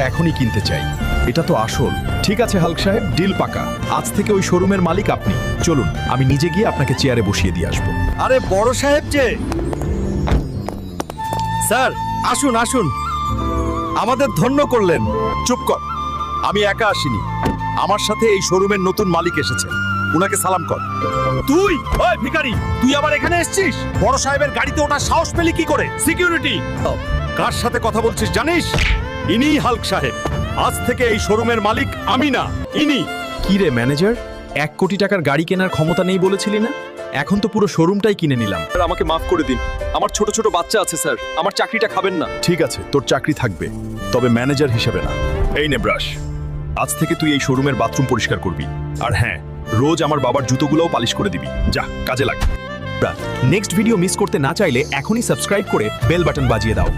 এখনই কিনতে চাই। এটা তো আসল। ঠিক আছে হাল্ক সাহেব, ডিল পাকা। আজ থেকে ওই শোরুমের মালিক আপনি। চলুন, আমি নিজে গিয়ে আপনাকে চেয়ারে বসিয়ে দিয়ে আসবো। আরে বড় সাহেব যে, স্যার আসুন আসুন, আমাদের ধন্য করলেন। চুপ কর, আমি একা আসিনি, আমার সাথে এই শোরুমের নতুন মালিক এসেছে। উনাকে সালাম কর। তুই ওই ভিখারি, তুই আবার এখানে এসেছিস? বড় সাহেবের গাড়িতে ওঠার সাহস পেলি কি করে? সিকিউরিটি, কার সাথে কথা বলছিস জানিস? ইনি হাল্ক সাহেব। আজ থেকে এই শোরুমের মালিক আমি না, ইনি। কি রে ম্যানেজার, 1 কোটি টাকার গাড়ি কেনার ক্ষমতা নেই বলেছিলি না? এখন তো পুরো শোরুমটাই কিনে নিলাম। স্যার আমাকে মাফ করে দিন, আমার ছোট ছোট বাচ্চা আছে স্যার, আমার চাকরিটা খাবেন না। ঠিক আছে, তোর চাকরি থাকবে, তবে ম্যানেজার হিসেবে না। এই নে ব্রাশ, আজ থেকে তুই এই শোরুমের বাথরুম পরিষ্কার করবি। আর হ্যাঁ, রোজ আমার বাবার জুতোগুলোও পালিশ করে দিবি। যা, কাজে লাগ। নেক্সট ভিডিও মিস করতে না চাইলে এখনই সাবস্ক্রাইব করে বেল বাটন বাজিয়ে দাও।